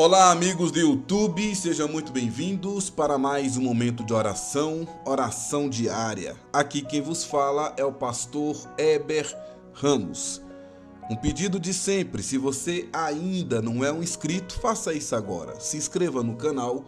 Olá, amigos do YouTube, sejam muito bem-vindos para mais um momento de oração diária. Aqui quem vos fala é o pastor Heber Ramos. Um pedido de sempre, se você ainda não é um inscrito, faça isso agora. Se inscreva no canal,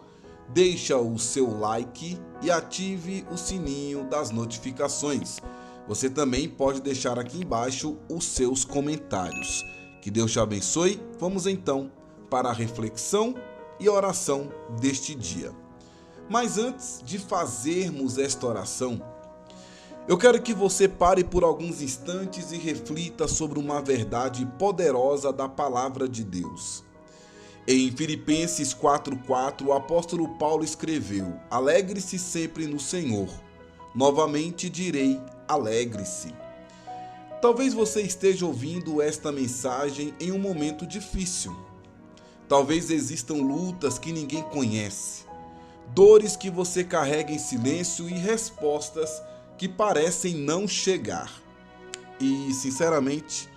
deixa o seu like e ative o sininho das notificações. Você também pode deixar aqui embaixo os seus comentários. Que Deus te abençoe. Vamos então para a reflexão e oração deste dia. Mas antes de fazermos esta oração, eu quero que você pare por alguns instantes e reflita sobre uma verdade poderosa da palavra de Deus. Em Filipenses 4:4, o apóstolo Paulo escreveu: "Alegre-se sempre no Senhor. Novamente direi, alegre-se." Talvez você esteja ouvindo esta mensagem em um momento difícil. Talvez existam lutas que ninguém conhece, dores que você carrega em silêncio e respostas que parecem não chegar. E, sinceramente,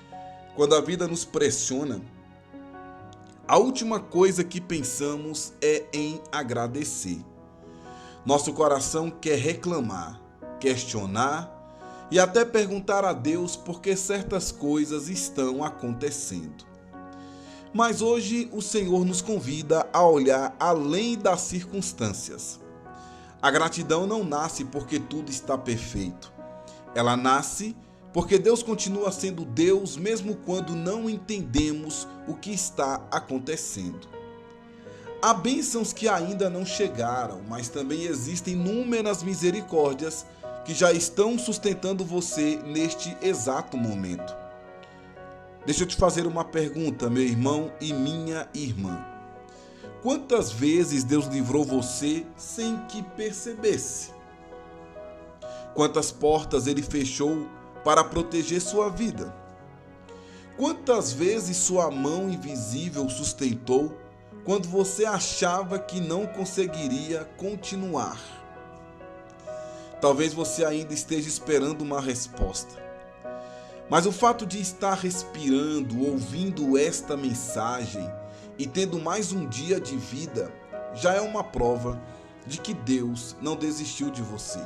quando a vida nos pressiona, a última coisa que pensamos é em agradecer. Nosso coração quer reclamar, questionar e até perguntar a Deus por que certas coisas estão acontecendo. Mas hoje o Senhor nos convida a olhar além das circunstâncias. A gratidão não nasce porque tudo está perfeito. Ela nasce porque Deus continua sendo Deus mesmo quando não entendemos o que está acontecendo. Há bênçãos que ainda não chegaram, mas também existem inúmeras misericórdias que já estão sustentando você neste exato momento. Deixa eu te fazer uma pergunta, meu irmão e minha irmã. Quantas vezes Deus livrou você sem que percebesse? Quantas portas Ele fechou para proteger sua vida? Quantas vezes sua mão invisível sustentou quando você achava que não conseguiria continuar? Talvez você ainda esteja esperando uma resposta. Mas o fato de estar respirando, ouvindo esta mensagem e tendo mais um dia de vida, já é uma prova de que Deus não desistiu de você.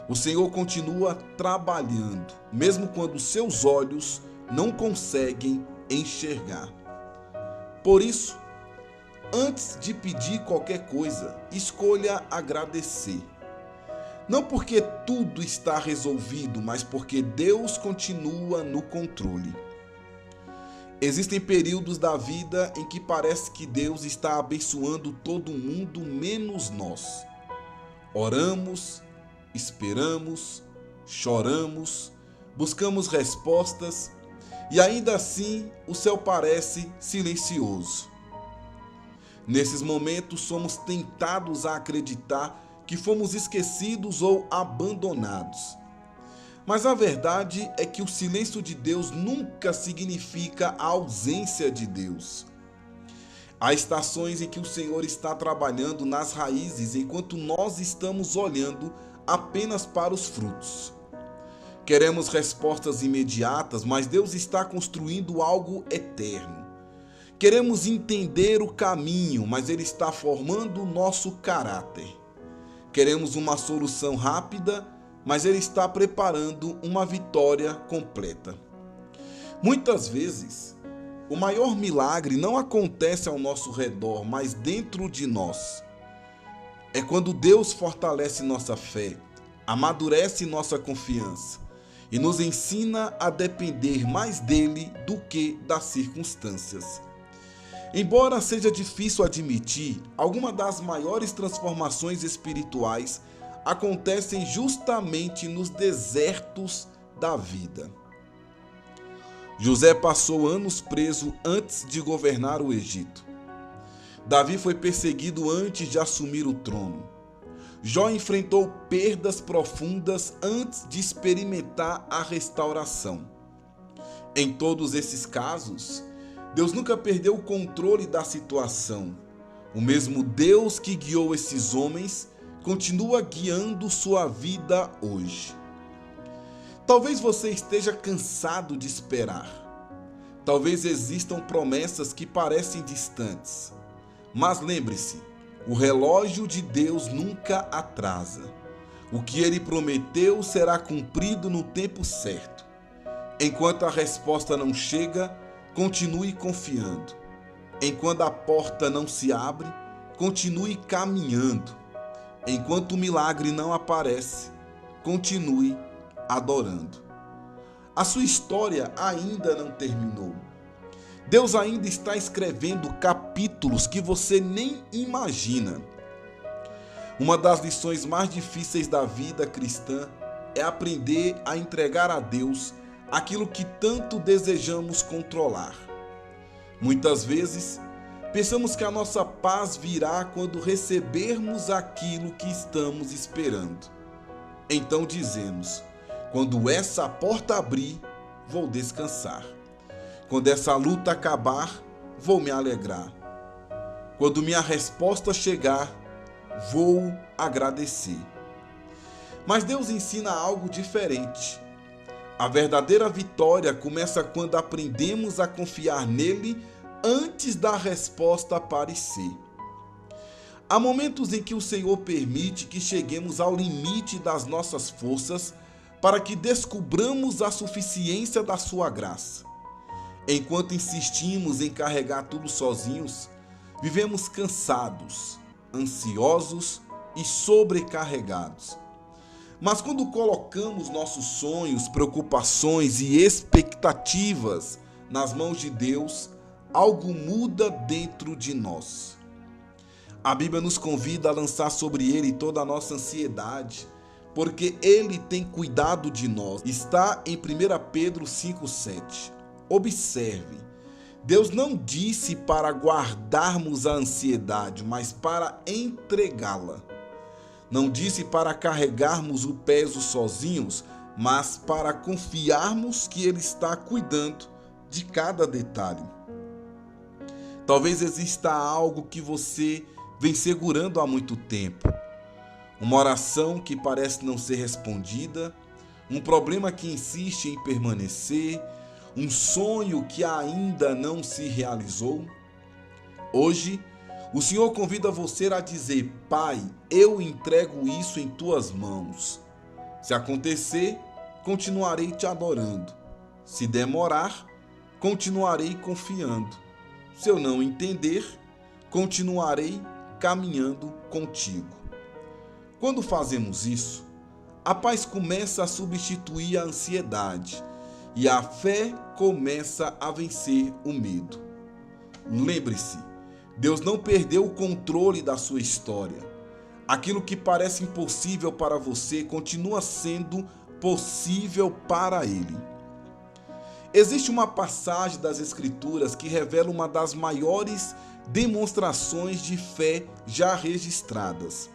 O Senhor continua trabalhando, mesmo quando seus olhos não conseguem enxergar. Por isso, antes de pedir qualquer coisa, escolha agradecer. Não porque tudo está resolvido, mas porque Deus continua no controle. Existem períodos da vida em que parece que Deus está abençoando todo mundo menos nós. Oramos, esperamos, choramos, buscamos respostas e ainda assim o céu parece silencioso. Nesses momentos somos tentados a acreditar que fomos esquecidos ou abandonados. Mas a verdade é que o silêncio de Deus nunca significa a ausência de Deus. Há estações em que o Senhor está trabalhando nas raízes enquanto nós estamos olhando apenas para os frutos. Queremos respostas imediatas, mas Deus está construindo algo eterno. Queremos entender o caminho, mas Ele está formando o nosso caráter. Queremos uma solução rápida, mas Ele está preparando uma vitória completa. Muitas vezes, o maior milagre não acontece ao nosso redor, mas dentro de nós. É quando Deus fortalece nossa fé, amadurece nossa confiança e nos ensina a depender mais dele do que das circunstâncias. Embora seja difícil admitir, algumas das maiores transformações espirituais acontecem justamente nos desertos da vida. José passou anos preso antes de governar o Egito. Davi foi perseguido antes de assumir o trono. Jó enfrentou perdas profundas antes de experimentar a restauração. Em todos esses casos, Deus nunca perdeu o controle da situação. O mesmo Deus que guiou esses homens continua guiando sua vida hoje. Talvez você esteja cansado de esperar. Talvez existam promessas que parecem distantes. Mas lembre-se, o relógio de Deus nunca atrasa. O que ele prometeu será cumprido no tempo certo. Enquanto a resposta não chega, continue confiando. Enquanto a porta não se abre, continue caminhando. Enquanto o milagre não aparece, continue adorando. A sua história ainda não terminou. Deus ainda está escrevendo capítulos que você nem imagina. Uma das lições mais difíceis da vida cristã é aprender a entregar a Deus aquilo que tanto desejamos controlar. Muitas vezes, pensamos que a nossa paz virá quando recebermos aquilo que estamos esperando. Então dizemos: quando essa porta abrir, vou descansar. Quando essa luta acabar, vou me alegrar. Quando minha resposta chegar, vou agradecer. Mas Deus ensina algo diferente. A verdadeira vitória começa quando aprendemos a confiar nele antes da resposta aparecer. Há momentos em que o Senhor permite que cheguemos ao limite das nossas forças para que descubramos a suficiência da sua graça. Enquanto insistimos em carregar tudo sozinhos, vivemos cansados, ansiosos e sobrecarregados. Mas quando colocamos nossos sonhos, preocupações e expectativas nas mãos de Deus, algo muda dentro de nós. A Bíblia nos convida a lançar sobre Ele toda a nossa ansiedade, porque Ele tem cuidado de nós. Está em 1 Pedro 5,7. Observe, Deus não disse para guardarmos a ansiedade, mas para entregá-la. Não disse para carregarmos o peso sozinhos, mas para confiarmos que Ele está cuidando de cada detalhe. Talvez exista algo que você vem segurando há muito tempo. Uma oração que parece não ser respondida, um problema que insiste em permanecer, um sonho que ainda não se realizou. Hoje, o Senhor convida você a dizer: Pai, eu entrego isso em tuas mãos. Se acontecer, continuarei te adorando. Se demorar, continuarei confiando. Se eu não entender, continuarei caminhando contigo. Quando fazemos isso, a paz começa a substituir a ansiedade e a fé começa a vencer o medo. Lembre-se, Deus não perdeu o controle da sua história. Aquilo que parece impossível para você continua sendo possível para Ele. Existe uma passagem das Escrituras que revela uma das maiores demonstrações de fé já registradas.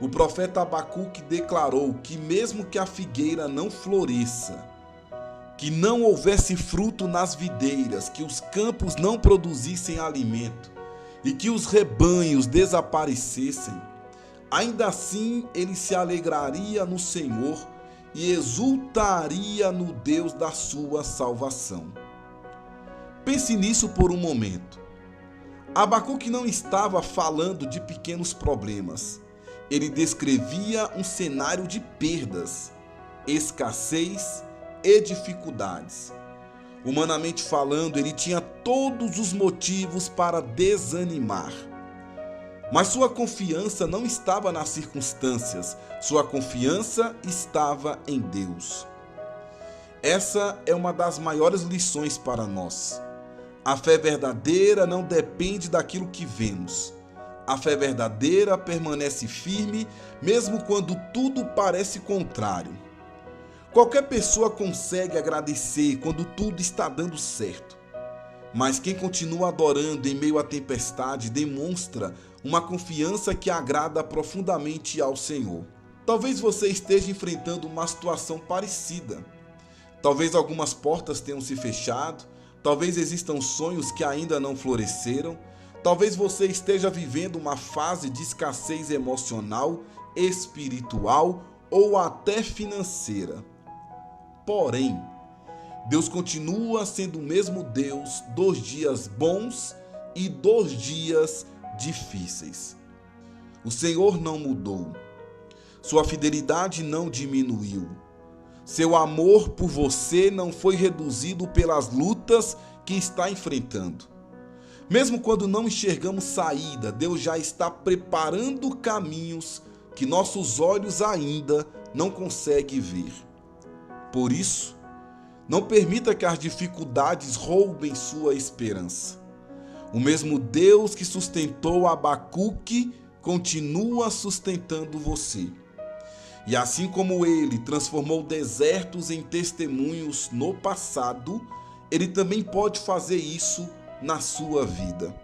O profeta Abacuque declarou que mesmo que a figueira não floresça, que não houvesse fruto nas videiras, que os campos não produzissem alimento e que os rebanhos desaparecessem, ainda assim ele se alegraria no Senhor e exultaria no Deus da sua salvação. Pense nisso por um momento. Abacuque não estava falando de pequenos problemas. Ele descrevia um cenário de perdas, escassez e dificuldades. Humanamente falando, ele tinha todos os motivos para desanimar. Mas sua confiança não estava nas circunstâncias, sua confiança estava em Deus. Essa é uma das maiores lições para nós. A fé verdadeira não depende daquilo que vemos. A fé verdadeira permanece firme, mesmo quando tudo parece contrário. Qualquer pessoa consegue agradecer quando tudo está dando certo. Mas quem continua adorando em meio à tempestade demonstra uma confiança que agrada profundamente ao Senhor. Talvez você esteja enfrentando uma situação parecida. Talvez algumas portas tenham se fechado, talvez existam sonhos que ainda não floresceram, talvez você esteja vivendo uma fase de escassez emocional, espiritual ou até financeira. Porém, Deus continua sendo o mesmo Deus dos dias bons e dos dias difíceis. O Senhor não mudou. Sua fidelidade não diminuiu. Seu amor por você não foi reduzido pelas lutas que está enfrentando. Mesmo quando não enxergamos saída, Deus já está preparando caminhos que nossos olhos ainda não conseguem ver. Por isso, não permita que as dificuldades roubem sua esperança. O mesmo Deus que sustentou Abacuque continua sustentando você. E assim como ele transformou desertos em testemunhos no passado, ele também pode fazer isso na sua vida.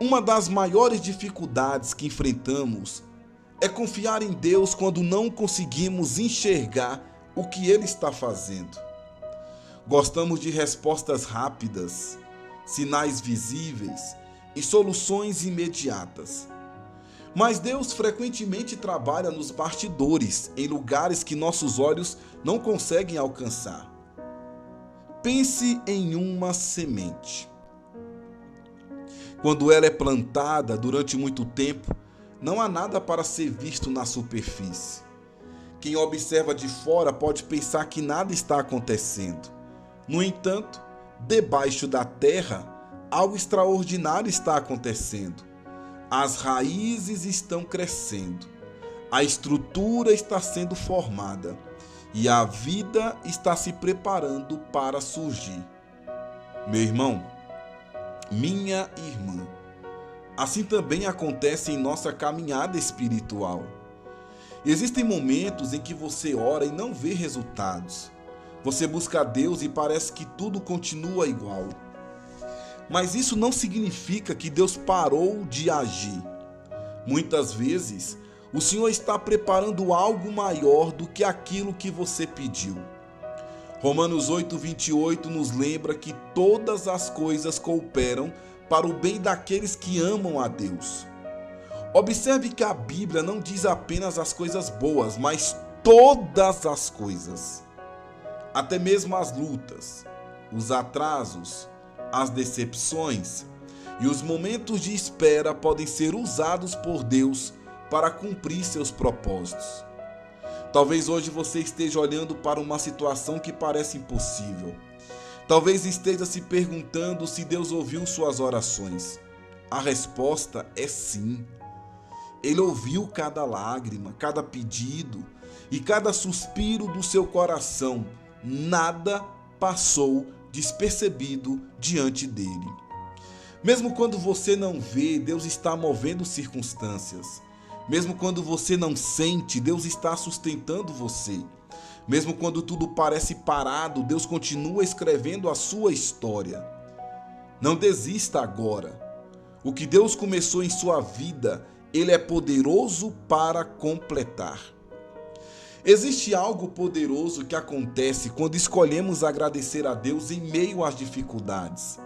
Uma das maiores dificuldades que enfrentamos é confiar em Deus quando não conseguimos enxergar o que Ele está fazendo. Gostamos de respostas rápidas, sinais visíveis e soluções imediatas. Mas Deus frequentemente trabalha nos bastidores, em lugares que nossos olhos não conseguem alcançar. Pense em uma semente. Quando ela é plantada durante muito tempo, não há nada para ser visto na superfície. Quem observa de fora pode pensar que nada está acontecendo. No entanto, debaixo da terra, algo extraordinário está acontecendo. As raízes estão crescendo, a estrutura está sendo formada e a vida está se preparando para surgir. Meu irmão, minha irmã, assim também acontece em nossa caminhada espiritual. Existem momentos em que você ora e não vê resultados. Você busca a Deus e parece que tudo continua igual. Mas isso não significa que Deus parou de agir. Muitas vezes, o Senhor está preparando algo maior do que aquilo que você pediu. Romanos 8:28 nos lembra que todas as coisas cooperam para o bem daqueles que amam a Deus. Observe que a Bíblia não diz apenas as coisas boas, mas todas as coisas. Até mesmo as lutas, os atrasos, as decepções e os momentos de espera podem ser usados por Deus para cumprir seus propósitos. Talvez hoje você esteja olhando para uma situação que parece impossível. Talvez esteja se perguntando se Deus ouviu suas orações. A resposta é sim. Ele ouviu cada lágrima, cada pedido e cada suspiro do seu coração. Nada passou despercebido diante dele. Mesmo quando você não vê, Deus está movendo circunstâncias. Mesmo quando você não sente, Deus está sustentando você. Mesmo quando tudo parece parado, Deus continua escrevendo a sua história. Não desista agora. O que Deus começou em sua vida, Ele é poderoso para completar. Existe algo poderoso que acontece quando escolhemos agradecer a Deus em meio às dificuldades.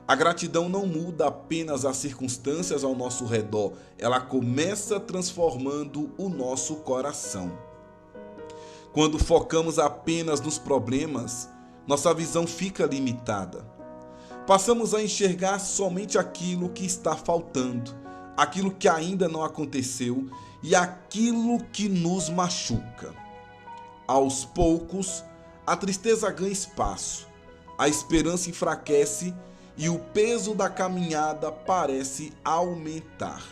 A gratidão não muda apenas as circunstâncias ao nosso redor, ela começa transformando o nosso coração. Quando focamos apenas nos problemas, nossa visão fica limitada. Passamos a enxergar somente aquilo que está faltando, aquilo que ainda não aconteceu e aquilo que nos machuca. Aos poucos, a tristeza ganha espaço, a esperança enfraquece e o peso da caminhada parece aumentar.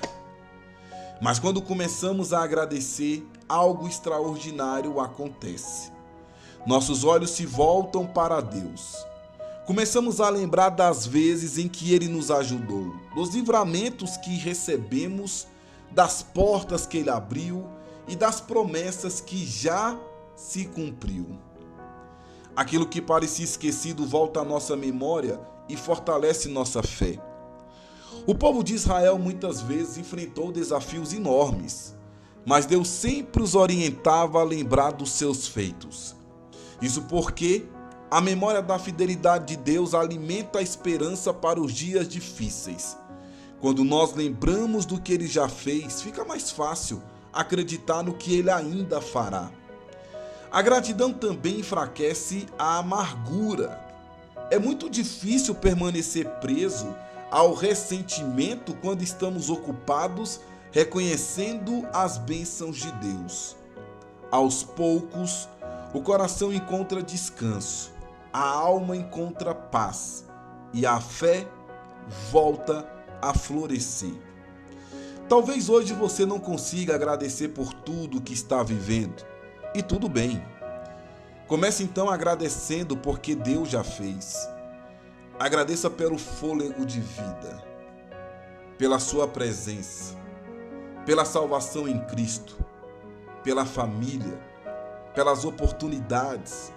Mas quando começamos a agradecer, algo extraordinário acontece. Nossos olhos se voltam para Deus. Começamos a lembrar das vezes em que Ele nos ajudou, dos livramentos que recebemos, das portas que Ele abriu e das promessas que já se cumpriu. Aquilo que parecia esquecido volta à nossa memória e fortalece nossa fé. O povo de Israel muitas vezes enfrentou desafios enormes, mas Deus sempre os orientava a lembrar dos seus feitos. Isso porque a memória da fidelidade de Deus alimenta a esperança para os dias difíceis. Quando nós lembramos do que Ele já fez, fica mais fácil acreditar no que Ele ainda fará. A gratidão também enfraquece a amargura. É muito difícil permanecer preso ao ressentimento quando estamos ocupados reconhecendo as bênçãos de Deus. Aos poucos, o coração encontra descanso, a alma encontra paz e a fé volta a florescer. Talvez hoje você não consiga agradecer por tudo que está vivendo, e tudo bem. Comece então agradecendo porque Deus já fez. Agradeça pelo fôlego de vida, pela sua presença, pela salvação em Cristo, pela família, pelas oportunidades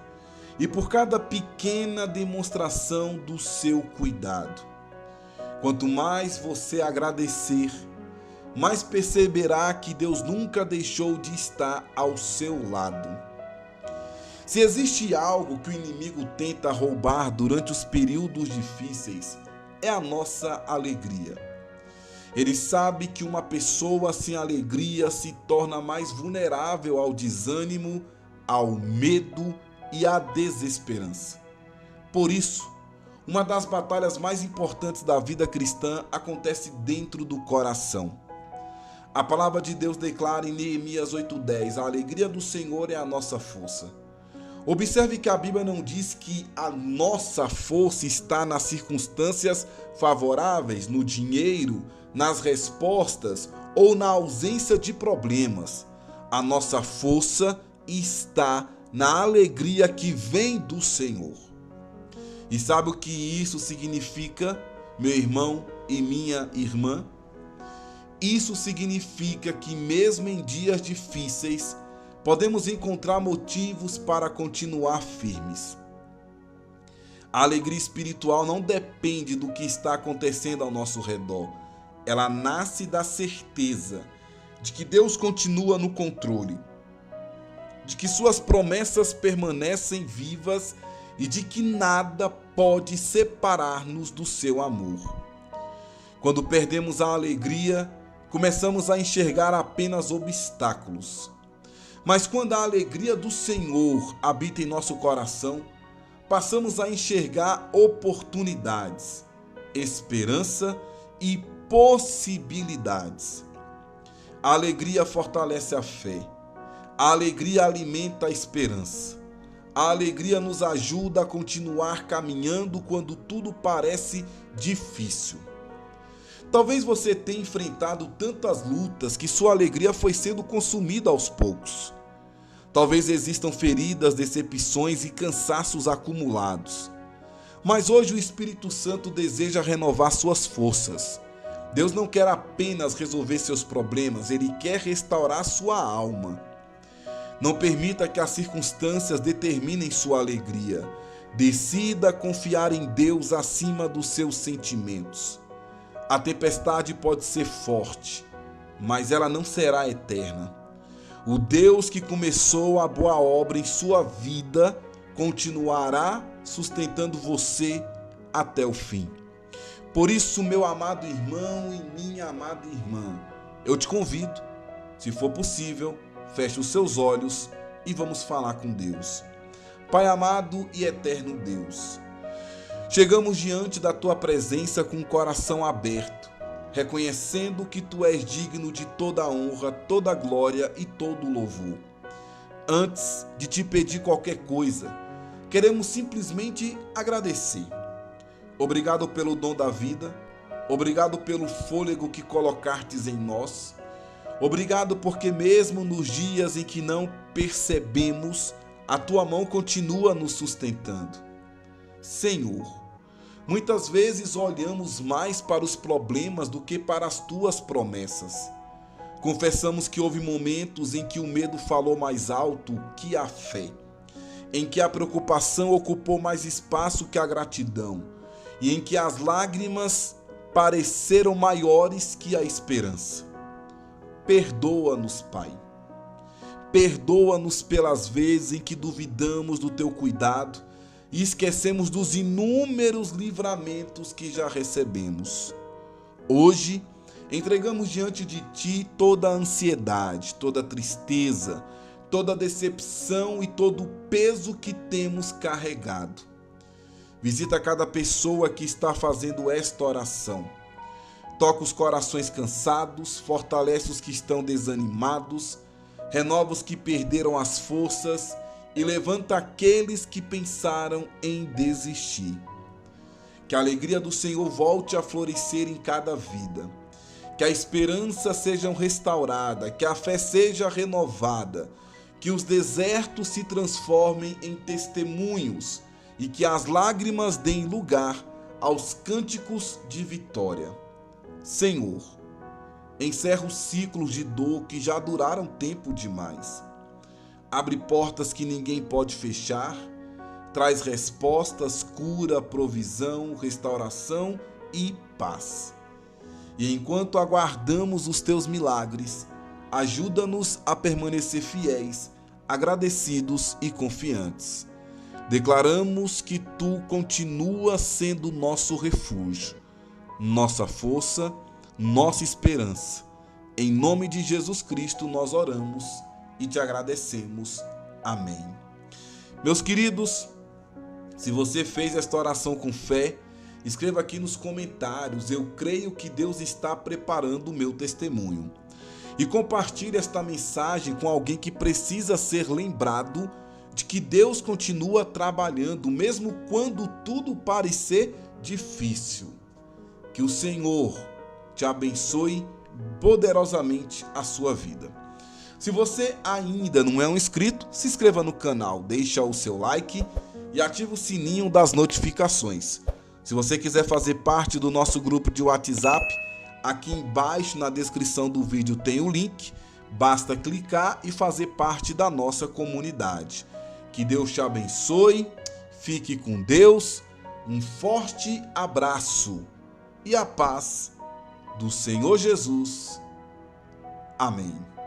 e por cada pequena demonstração do seu cuidado. Quanto mais você agradecer, mais perceberá que Deus nunca deixou de estar ao seu lado. Se existe algo que o inimigo tenta roubar durante os períodos difíceis, é a nossa alegria. Ele sabe que uma pessoa sem alegria se torna mais vulnerável ao desânimo, ao medo e à desesperança. Por isso, uma das batalhas mais importantes da vida cristã acontece dentro do coração. A palavra de Deus declara em Neemias 8:10: a alegria do Senhor é a nossa força. Observe que a Bíblia não diz que a nossa força está nas circunstâncias favoráveis, no dinheiro, nas respostas ou na ausência de problemas. A nossa força está na alegria que vem do Senhor. E sabe o que isso significa, meu irmão e minha irmã? Isso significa que mesmo em dias difíceis, podemos encontrar motivos para continuar firmes. A alegria espiritual não depende do que está acontecendo ao nosso redor. Ela nasce da certeza de que Deus continua no controle, de que suas promessas permanecem vivas e de que nada pode separar-nos do seu amor. Quando perdemos a alegria, começamos a enxergar apenas obstáculos. Mas quando a alegria do Senhor habita em nosso coração, passamos a enxergar oportunidades, esperança e possibilidades. A alegria fortalece a fé. A alegria alimenta a esperança. A alegria nos ajuda a continuar caminhando quando tudo parece difícil. Talvez você tenha enfrentado tantas lutas que sua alegria foi sendo consumida aos poucos. Talvez existam feridas, decepções e cansaços acumulados. Mas hoje o Espírito Santo deseja renovar suas forças. Deus não quer apenas resolver seus problemas, Ele quer restaurar sua alma. Não permita que as circunstâncias determinem sua alegria. Decida confiar em Deus acima dos seus sentimentos. A tempestade pode ser forte, mas ela não será eterna. O Deus que começou a boa obra em sua vida continuará sustentando você até o fim. Por isso, meu amado irmão e minha amada irmã, eu te convido, se for possível, feche os seus olhos e vamos falar com Deus. Pai amado e eterno Deus, chegamos diante da tua presença com o coração aberto, reconhecendo que tu és digno de toda a honra, toda a glória e todo o louvor. Antes de te pedir qualquer coisa, queremos simplesmente agradecer. Obrigado pelo dom da vida, obrigado pelo fôlego que colocastes em nós, obrigado porque mesmo nos dias em que não percebemos, a tua mão continua nos sustentando. Senhor, muitas vezes olhamos mais para os problemas do que para as tuas promessas. Confessamos que houve momentos em que o medo falou mais alto que a fé, em que a preocupação ocupou mais espaço que a gratidão e em que as lágrimas pareceram maiores que a esperança. Perdoa-nos, Pai. Perdoa-nos pelas vezes em que duvidamos do teu cuidado e esquecemos dos inúmeros livramentos que já recebemos. Hoje, entregamos diante de ti toda a ansiedade, toda a tristeza, toda a decepção e todo o peso que temos carregado. Visita cada pessoa que está fazendo esta oração. Toca os corações cansados, fortalece os que estão desanimados, renova os que perderam as forças e levanta aqueles que pensaram em desistir. Que a alegria do Senhor volte a florescer em cada vida. Que a esperança seja restaurada, que a fé seja renovada, que os desertos se transformem em testemunhos e que as lágrimas deem lugar aos cânticos de vitória. Senhor, encerra os ciclos de dor que já duraram tempo demais. Abre portas que ninguém pode fechar, traz respostas, cura, provisão, restauração e paz. E enquanto aguardamos os teus milagres, ajuda-nos a permanecer fiéis, agradecidos e confiantes. Declaramos que tu continuas sendo nosso refúgio, nossa força, nossa esperança. Em nome de Jesus Cristo nós oramos e te agradecemos. Amém. Meus queridos, se você fez esta oração com fé, escreva aqui nos comentários: eu creio que Deus está preparando o meu testemunho. E compartilhe esta mensagem com alguém que precisa ser lembrado de que Deus continua trabalhando, mesmo quando tudo parecer difícil. Que o Senhor te abençoe poderosamente a sua vida. Se você ainda não é um inscrito, se inscreva no canal, deixa o seu like e ative o sininho das notificações. Se você quiser fazer parte do nosso grupo de WhatsApp, aqui embaixo na descrição do vídeo tem o link, basta clicar e fazer parte da nossa comunidade. Que Deus te abençoe, fique com Deus, um forte abraço e a paz do Senhor Jesus. Amém.